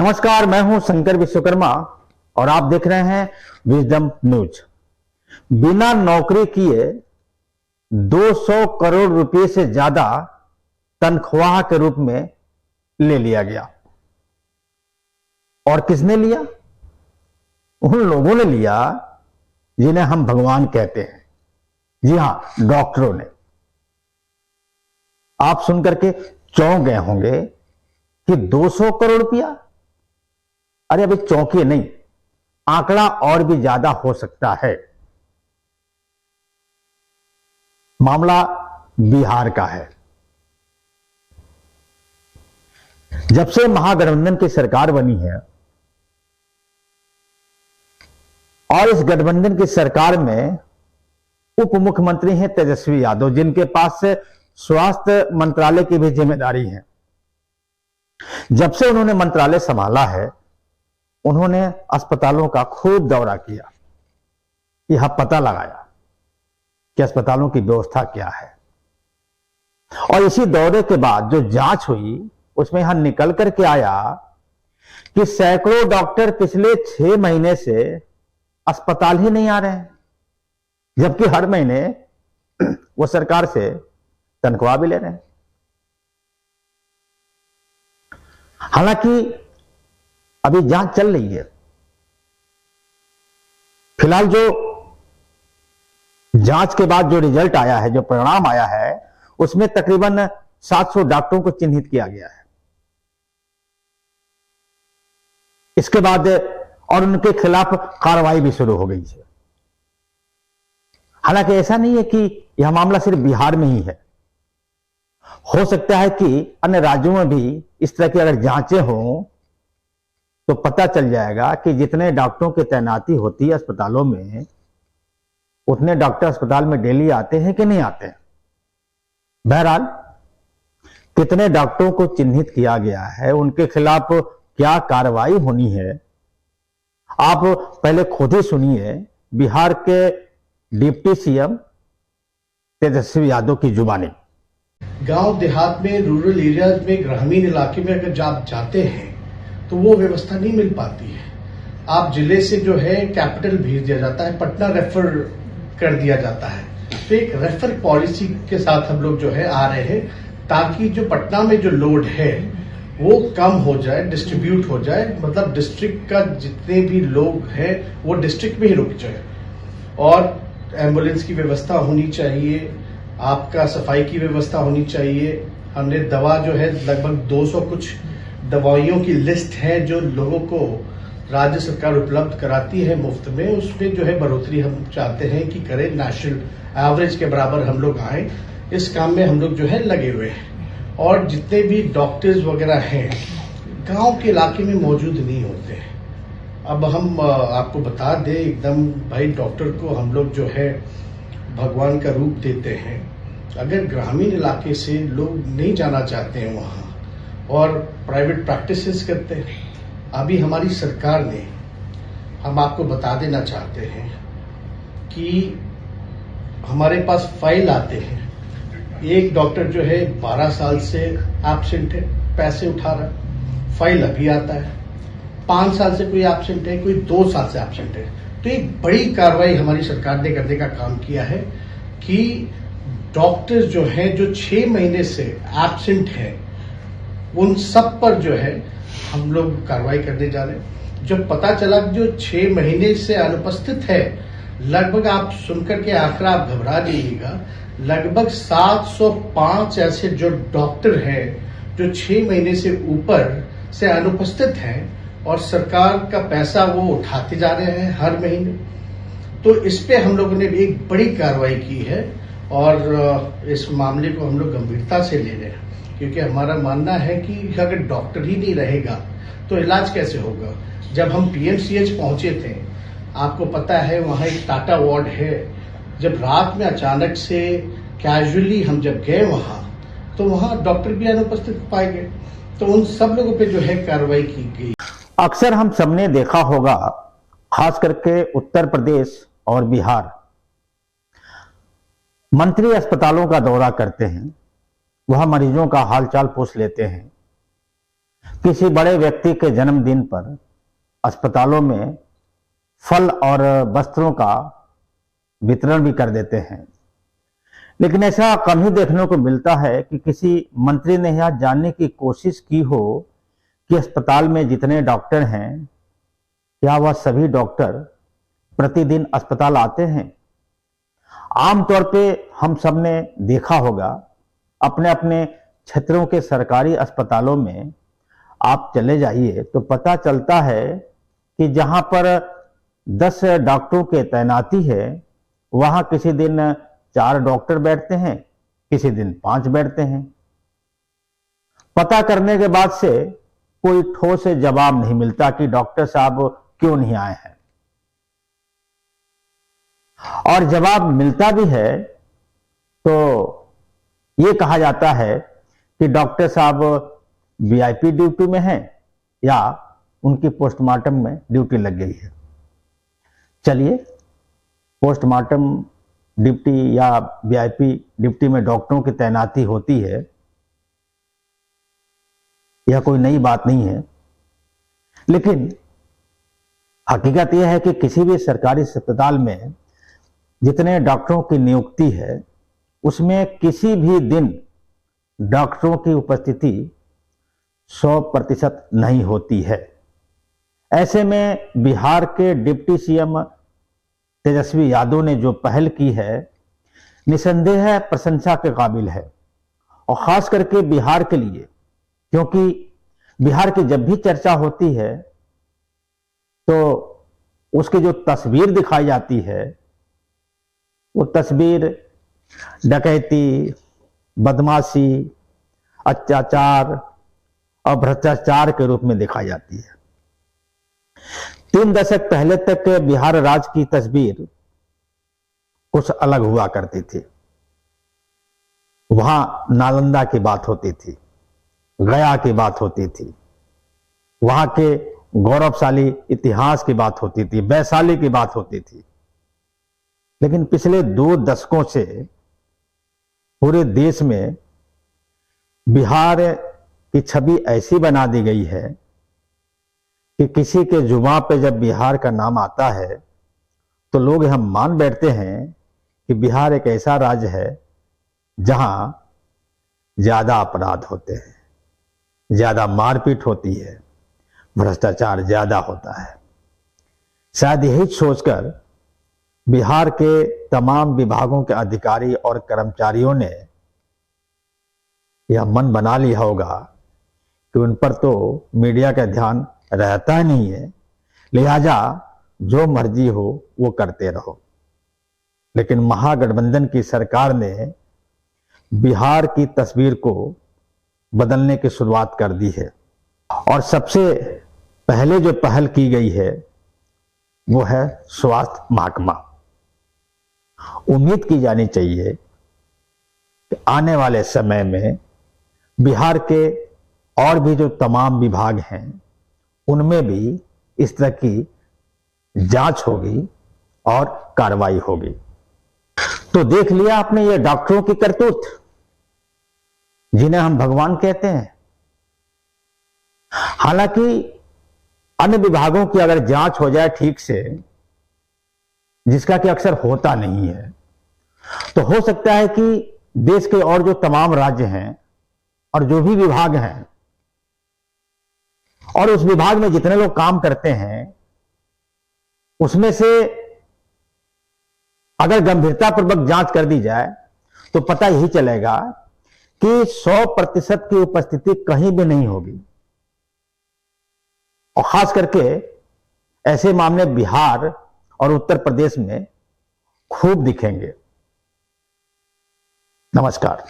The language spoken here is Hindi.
नमस्कार, मैं हूं शंकर विश्वकर्मा और आप देख रहे हैं विजडम न्यूज। बिना नौकरी किए 200 करोड़ रुपए से ज्यादा तनख्वाह के रूप में ले लिया गया। और किसने लिया? उन लोगों ने लिया जिन्हें हम भगवान कहते हैं। जी हां, डॉक्टरों ने। आप सुनकर के चौंक गए होंगे कि 200 करोड़ रुपया। अरे अभी चौंकिए नहीं, आंकड़ा और भी ज्यादा हो सकता है। मामला बिहार का है। जब से महागठबंधन की सरकार बनी है और इस गठबंधन की सरकार में उप मुख्यमंत्री हैं तेजस्वी यादव, जिनके पास से स्वास्थ्य मंत्रालय की भी जिम्मेदारी है। जब से उन्होंने मंत्रालय संभाला है, उन्होंने अस्पतालों का खूब दौरा किया। यह पता लगाया कि अस्पतालों की व्यवस्था क्या है। और इसी दौरे के बाद जो जांच हुई उसमें यह निकल करके आया कि सैकड़ों डॉक्टर पिछले 6 महीने से अस्पताल ही नहीं आ रहे हैं, जबकि हर महीने वो सरकार से तनख्वाह भी ले रहे हैं। हालांकि अभी जांच चल रही है। फिलहाल जो जांच के बाद जो रिजल्ट आया है, जो परिणाम आया है, उसमें तकरीबन 700 डॉक्टरों को चिन्हित किया गया है। इसके बाद और उनके खिलाफ कार्रवाई भी शुरू हो गई है। हालांकि ऐसा नहीं है कि यह मामला सिर्फ बिहार में ही है। हो सकता है कि अन्य राज्यों में भी इस तरह की अगर जांचें हों तो पता चल जाएगा कि जितने डॉक्टरों की तैनाती होती है अस्पतालों में, उतने डॉक्टर अस्पताल में डेली आते हैं कि नहीं आते हैं। बहरहाल, कितने डॉक्टरों को चिन्हित किया गया है, उनके खिलाफ क्या कार्रवाई होनी है, आप पहले खुद ही सुनिए बिहार के डिप्टी सीएम तेजस्वी यादव की जुबानी। गांव देहात में, रूरल एरियाज में, ग्रामीण इलाके में अगर आप जाते हैं तो वो व्यवस्था नहीं मिल पाती है। आप जिले से जो है कैपिटल भेज दिया जाता है, पटना रेफर कर दिया जाता है। तो एक रेफर पॉलिसी के साथ हम लोग जो है आ रहे हैं, ताकि जो पटना में जो लोड है वो कम हो जाए, डिस्ट्रीब्यूट हो जाए। मतलब डिस्ट्रिक्ट का जितने भी लोग हैं वो डिस्ट्रिक्ट में ही रुक जाए। और एम्बुलेंस की व्यवस्था होनी चाहिए, आपका सफाई की व्यवस्था होनी चाहिए। हमने दवा जो है लगभग 200 कुछ दवाइयों की लिस्ट है जो लोगों को राज्य सरकार उपलब्ध कराती है मुफ्त में। उसमें जो है बढ़ोतरी हम चाहते हैं कि करें, नेशनल एवरेज के बराबर हम लोग आए। इस काम में हम लोग जो है लगे हुए हैं। और जितने भी डॉक्टर्स वगैरह हैं गांव के इलाके में मौजूद नहीं होते हैं। अब हम आपको बता दें एकदम, भाई डॉक्टर को हम लोग जो है भगवान का रूप देते हैं। अगर ग्रामीण इलाके से लोग नहीं जाना चाहते हैं वहां और प्राइवेट प्रैक्टिसेस करते हैं, अभी हमारी सरकार ने, हम आपको बता देना चाहते हैं कि हमारे पास फाइल आते हैं। एक डॉक्टर जो है 12 साल से एब्सेंट है, पैसे उठा रहा, फाइल अभी आता है। 5 साल से कोई एब्सेंट है, कोई 2 साल से एब्सेंट है। तो एक बड़ी कार्रवाई हमारी सरकार ने करने का काम किया है कि डॉक्टर्स जो हैं जो 6 महीने से एब्सेंट हैं, उन सब पर जो है हम लोग कार्रवाई करने जा रहे हैं। जब पता चला कि जो 6 महीने से अनुपस्थित है, लगभग आप सुनकर के आंकड़ा आप घबरा जाइएगा, लगभग 705 ऐसे जो डॉक्टर हैं जो 6 महीने से ऊपर से अनुपस्थित हैं और सरकार का पैसा वो उठाते जा रहे हैं हर महीने। तो इस पे हम लोगों ने भी एक बड़ी कार्रवाई की है और इस मामले को हम लोग गंभीरता से ले रहे हैं, क्योंकि हमारा मानना है कि अगर डॉक्टर ही नहीं रहेगा तो इलाज कैसे होगा। जब हम पीएमसीएच पहुंचे थे, आपको पता है वहां एक टाटा वार्ड है। जब रात में अचानक से कैजुअली हम जब गए वहां, तो वहां डॉक्टर भी अनुपस्थित पाए गए। तो उन सब लोगों पे जो है कार्रवाई की गई। अक्सर हम सबने देखा होगा, खास करके उत्तर प्रदेश और बिहार, मंत्री अस्पतालों का दौरा करते हैं, वह मरीजों का हालचाल पूछ लेते हैं, किसी बड़े व्यक्ति के जन्मदिन पर अस्पतालों में फल और वस्त्रों का वितरण भी कर देते हैं। लेकिन ऐसा कम ही देखने को मिलता है कि किसी मंत्री ने यह जानने की कोशिश की हो कि अस्पताल में जितने डॉक्टर हैं, क्या वह सभी डॉक्टर प्रतिदिन अस्पताल आते हैं। आमतौर पे हम सब ने देखा होगा, अपने अपने क्षेत्रों के सरकारी अस्पतालों में आप चले जाइए तो पता चलता है कि जहां पर 10 डॉक्टरों की तैनाती है, वहां किसी दिन 4 डॉक्टर बैठते हैं, किसी दिन 5 बैठते हैं। पता करने के बाद से कोई ठोस जवाब नहीं मिलता कि डॉक्टर साहब क्यों नहीं आए हैं। और जवाब मिलता भी है तो यह कहा जाता है कि डॉक्टर साहब वीआईपी ड्यूटी में हैं या उनकी पोस्टमार्टम में ड्यूटी लग गई है। चलिए, पोस्टमार्टम ड्यूटी या वीआईपी ड्यूटी में डॉक्टरों की तैनाती होती है, यह कोई नई बात नहीं है। लेकिन हकीकत यह है कि किसी भी सरकारी अस्पताल में जितने डॉक्टरों की नियुक्ति है, उसमें किसी भी दिन डॉक्टरों की उपस्थिति 100% नहीं होती है। ऐसे में बिहार के डिप्टी सीएम तेजस्वी यादव ने जो पहल की है, निसंदेह प्रशंसा के काबिल है, और खास करके बिहार के लिए, क्योंकि बिहार की जब भी चर्चा होती है तो उसकी जो तस्वीर दिखाई जाती है, वो तस्वीर डकैती, बदमाशी, अत्याचार और भ्रष्टाचार के रूप में दिखाई जाती है। 3 दशक पहले तक बिहार राज्य की तस्वीर कुछ अलग हुआ करती थी। वहां नालंदा की बात होती थी, गया की बात होती थी, वहां के गौरवशाली इतिहास की बात होती थी, वैशाली की बात होती थी। लेकिन पिछले 2 दशकों से पूरे देश में बिहार की छवि ऐसी बना दी गई है कि किसी के जुबान पे जब बिहार का नाम आता है तो लोग हम मान बैठते हैं कि बिहार एक ऐसा राज्य है जहां ज्यादा अपराध होते हैं, ज्यादा मारपीट होती है, भ्रष्टाचार ज्यादा होता है। शायद यही सोचकर बिहार के तमाम विभागों के अधिकारी और कर्मचारियों ने यह मन बना लिया होगा कि उन पर तो मीडिया का ध्यान रहता ही नहीं है, लिहाजा जो मर्जी हो वो करते रहो। लेकिन महागठबंधन की सरकार ने बिहार की तस्वीर को बदलने की शुरुआत कर दी है, और सबसे पहले जो पहल की गई है वो है स्वास्थ्य महकमा। उम्मीद की जानी चाहिए कि आने वाले समय में बिहार के और भी जो तमाम विभाग हैं, उनमें भी इस तरह की जांच होगी और कार्रवाई होगी। तो देख लिया आपने ये डॉक्टरों की करतूत, जिन्हें हम भगवान कहते हैं। हालांकि अन्य विभागों की अगर जांच हो जाए ठीक से, जिसका कि अक्सर होता नहीं है, तो हो सकता है कि देश के और जो तमाम राज्य हैं और जो भी विभाग हैं और उस विभाग में जितने लोग काम करते हैं, उसमें से अगर गंभीरतापूर्वक जांच कर दी जाए तो पता यही चलेगा कि 100% की उपस्थिति कहीं भी नहीं होगी। और खास करके ऐसे मामले बिहार और उत्तर प्रदेश में खूब दिखेंगे। नमस्कार।